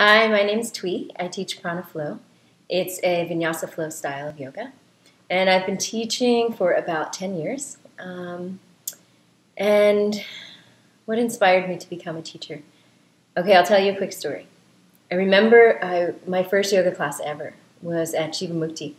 Hi, my name is Twee. I teach Prana Flow. It's a Vinyasa flow style of yoga. And I've been teaching for about 10 years. And what inspired me to become a teacher? Okay, I'll tell you a quick story. I remember my first yoga class ever was at Jivamukti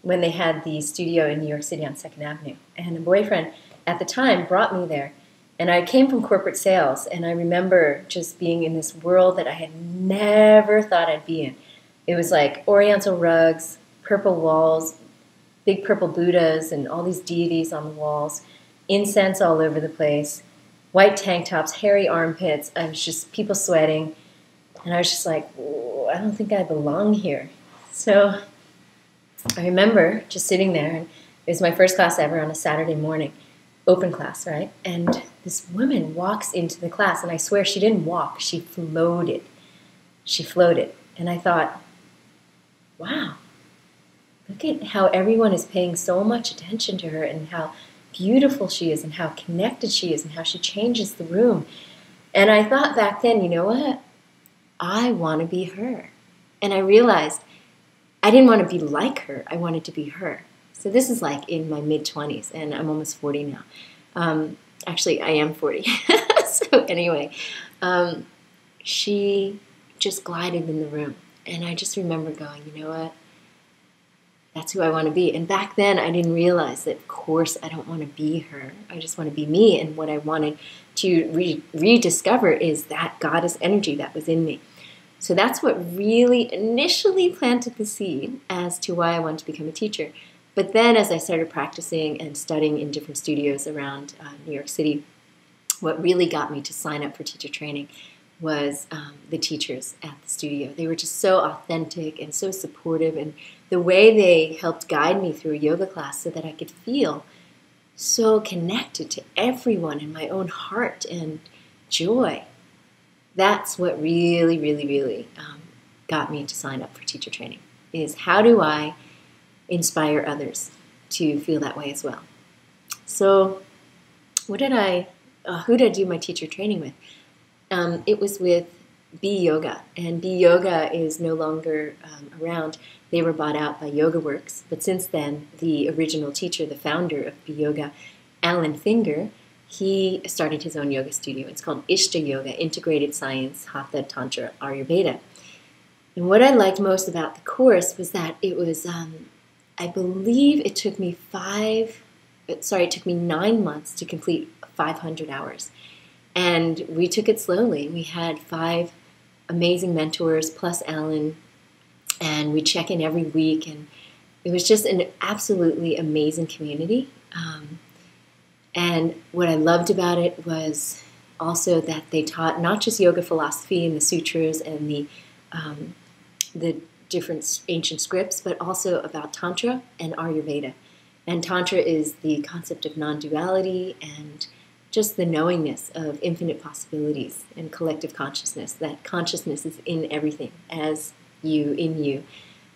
when they had the studio in New York City on 2nd Avenue. And a boyfriend at the time brought me there. And I came from corporate sales, and I remember just being in this world that I had never thought I'd be in. It was like oriental rugs, purple walls, big purple Buddhas, and all these deities on the walls, incense all over the place, white tank tops, hairy armpits. I was just people sweating, and I was just like, I don't think I belong here. So I remember just sitting there, and it was my first class ever on a Saturday morning. Open class, right? And this woman walks into the class, and I swear she didn't walk, she floated. She floated. And I thought, wow, look at how everyone is paying so much attention to her and how beautiful she is and how connected she is and how she changes the room. And I thought back then, you know what? I want to be her. And I realized I didn't want to be like her. I wanted to be her. So this is like in my mid-20s, and I'm almost 40 now. Actually, I am 40. So anyway, she just glided in the room. And I just remember going, you know what? That's who I want to be. And back then, I didn't realize that, of course, I don't want to be her. I just want to be me. And what I wanted to rediscover is that goddess energy that was in me. So that's what really initially planted the seed as to why I wanted to become a teacher. But then as I started practicing and studying in different studios around New York City, what really got me to sign up for teacher training was the teachers at the studio. They were just so authentic and so supportive, and the way they helped guide me through a yoga class so that I could feel so connected to everyone in my own heart and joy. That's what really, really, really got me to sign up for teacher training, is how do I inspire others to feel that way as well. So who did I do my teacher training with? It was with Be Yoga, and Be Yoga is no longer around. They were bought out by YogaWorks, but since then, the original teacher, the founder of Be Yoga, Alan Finger, he started his own yoga studio. It's called Ishta Yoga, Integrated Science, Hatha, Tantra, Ayurveda. And what I liked most about the course was that it was I believe it took me 9 months to complete 500 hours. And we took it slowly. We had 5 amazing mentors plus Alan, and we check in every week. And it was just an absolutely amazing community. And what I loved about it was also that they taught not just yoga philosophy and the sutras and the different ancient scripts, but also about Tantra and Ayurveda. And Tantra is the concept of non-duality and just the knowingness of infinite possibilities and collective consciousness, that consciousness is in everything, as you, in you.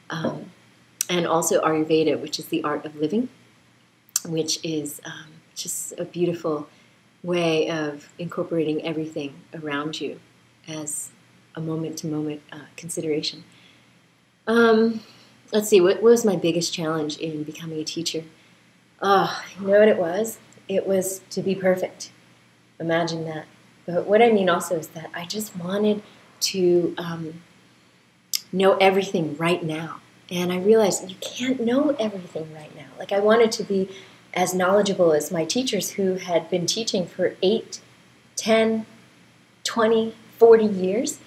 And also Ayurveda, which is the art of living, which is just a beautiful way of incorporating everything around you as a moment-to-moment consideration. Let's see, what was my biggest challenge in becoming a teacher? Oh, you know what it was? It was to be perfect. Imagine that. But what I mean also is that I just wanted to know everything right now. And I realized you can't know everything right now. Like, I wanted to be as knowledgeable as my teachers who had been teaching for 8, 10, 20, 40 years.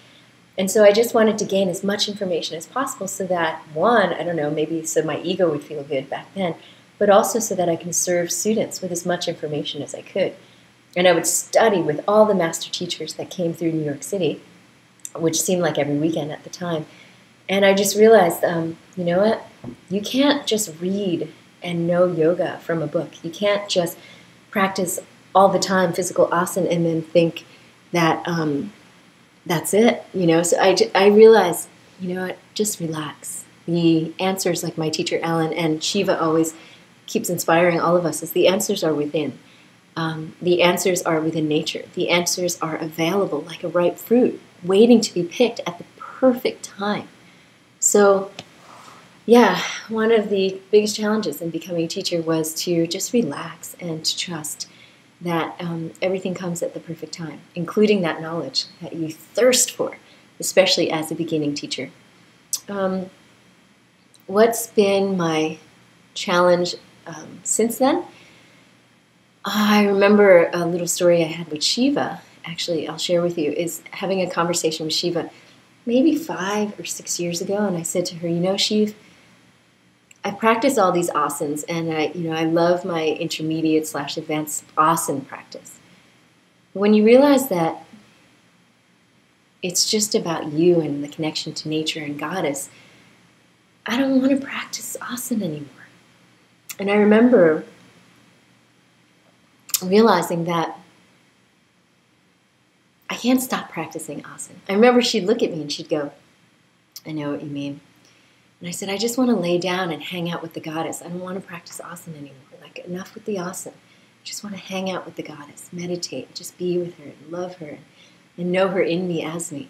And so I just wanted to gain as much information as possible so that, one, I don't know, maybe so my ego would feel good back then, but also so that I can serve students with as much information as I could. And I would study with all the master teachers that came through New York City, which seemed like every weekend at the time. And I just realized, you know what? You can't just read and know yoga from a book. You can't just practice all the time physical asana and then think that that's it, you know. So I realized, you know what, just relax. The answers, like my teacher Ellen and Shiva always keeps inspiring all of us, is the answers are within. The answers are within nature. The answers are available like a ripe fruit, waiting to be picked at the perfect time. So, yeah, one of the biggest challenges in becoming a teacher was to just relax and to trust that everything comes at the perfect time, including that knowledge that you thirst for, especially as a beginning teacher. What's been my challenge since then? I remember a little story I had with Shiva, actually, I'll share with you, is having a conversation with Shiva maybe 5 or 6 years ago, and I said to her, you know, Shiv, I practice all these asanas, and I love my intermediate/advanced asana practice. But when you realize that it's just about you and the connection to nature and goddess, I don't want to practice asana anymore. And I remember realizing that I can't stop practicing asana. I remember she'd look at me and she'd go, I know what you mean. And I said, I just want to lay down and hang out with the goddess. I don't want to practice asana anymore. Like, enough with the asana. I just want to hang out with the goddess, meditate, just be with her and love her and know her in me as me.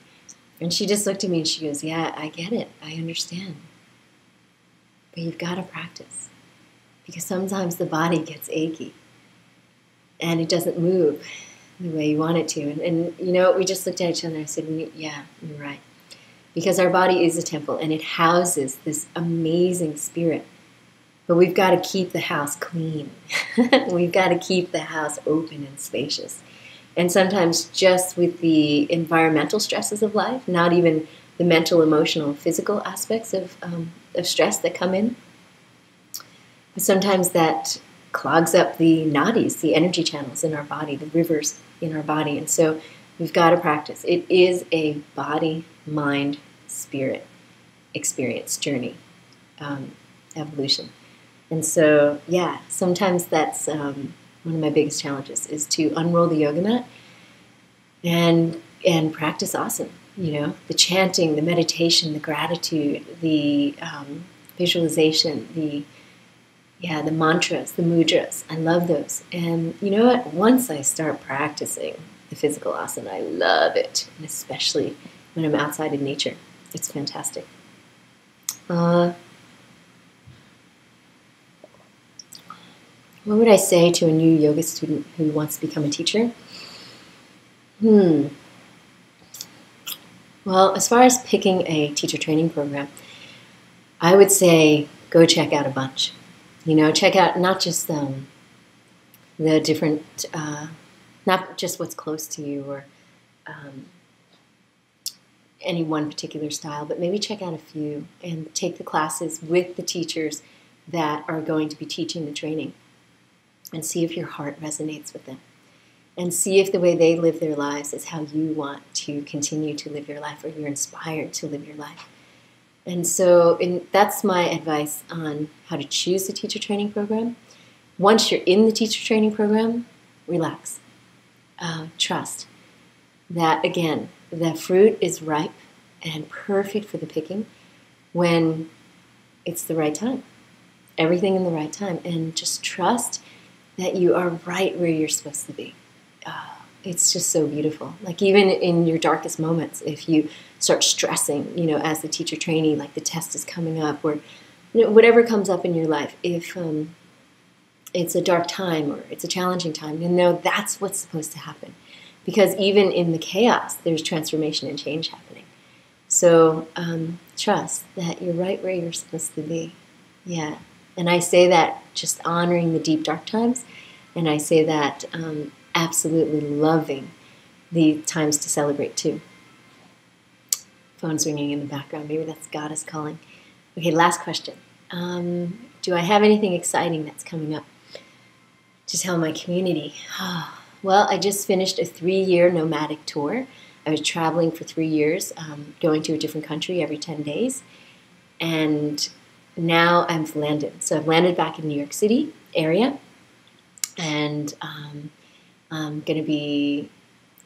And she just looked at me and she goes, yeah, I get it. I understand. But you've got to practice. Because sometimes the body gets achy. And it doesn't move the way you want it to. And you know, we just looked at each other and I said, yeah, you're right. Because our body is a temple and it houses this amazing spirit. But we've got to keep the house clean. We've got to keep the house open and spacious. And sometimes just with the environmental stresses of life, not even the mental, emotional, physical aspects of stress that come in, but sometimes that clogs up the nadis, the energy channels in our body, the rivers in our body. And so we've got to practice. It is a body, mind, spirit experience, journey, evolution. And so, yeah, sometimes that's one of my biggest challenges is to unroll the yoga mat and practice asana. You know, the chanting, the meditation, the gratitude, the visualization, the mantras, the mudras. I love those. And you know what? Once I start practicing the physical asana, I love it, and especially when I'm outside in nature. It's fantastic. What would I say to a new yoga student who wants to become a teacher? Well, as far as picking a teacher training program, I would say go check out a bunch. You know, check out not just the different, not just what's close to you or any one particular style, but maybe check out a few and take the classes with the teachers that are going to be teaching the training and see if your heart resonates with them and see if the way they live their lives is how you want to continue to live your life or you're inspired to live your life. And so that's my advice on how to choose a teacher training program. Once you're in the teacher training program, relax. Trust that, again, the fruit is ripe and perfect for the picking when it's the right time. Everything in the right time. And just trust that you are right where you're supposed to be. It's just so beautiful. Like even in your darkest moments, if you start stressing, you know, as the teacher trainee, like the test is coming up or you know, whatever comes up in your life, if it's a dark time or it's a challenging time, you know that's what's supposed to happen. Because even in the chaos, there's transformation and change happening. So trust that you're right where you're supposed to be. Yeah. And I say that just honoring the deep, dark times. And I say that absolutely loving the times to celebrate too. Phone's ringing in the background. Maybe that's Goddess calling. Okay, last question. Do I have anything exciting that's coming up to tell my community? Well, I just finished a 3-year nomadic tour. I was traveling for 3 years, going to a different country every 10 days. And now I've landed. So I've landed back in New York City area. And I'm going to be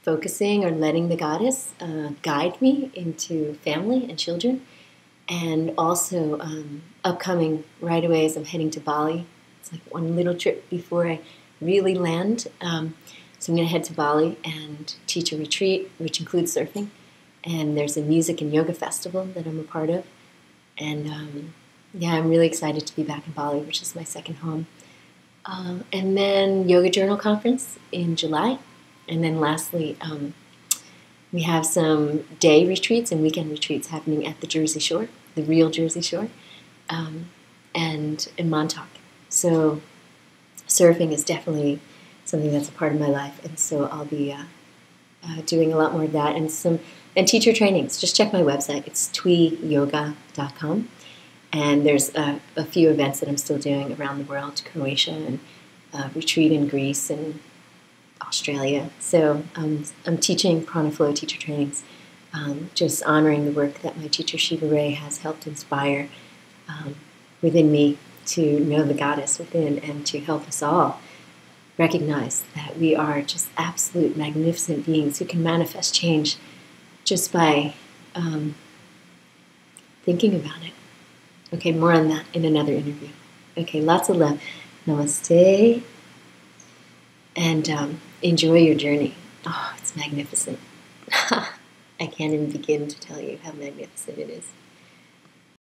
focusing or letting the goddess guide me into family and children. And also upcoming right away as I'm heading to Bali. It's like one little trip before I really land. So I'm going to head to Bali and teach a retreat, which includes surfing. And there's a music and yoga festival that I'm a part of. And yeah, I'm really excited to be back in Bali, which is my second home. And then Yoga Journal Conference in July. And then lastly, we have some day retreats and weekend retreats happening at the Jersey Shore, the real Jersey Shore, and in Montauk. So surfing is definitely something that's a part of my life, and so I'll be doing a lot more of that and teacher trainings. Just check my website. It's tweeyoga.com. And there's a few events that I'm still doing around the world, Croatia and retreat in Greece and Australia. So I'm teaching Prana Flow teacher trainings, just honoring the work that my teacher Shiva Ray has helped inspire within me to know the goddess within and to help us all recognize that we are just absolute magnificent beings who can manifest change just by thinking about it. Okay, more on that in another interview. Okay, lots of love. Namaste. And enjoy your journey. Oh, it's magnificent. I can't even begin to tell you how magnificent it is.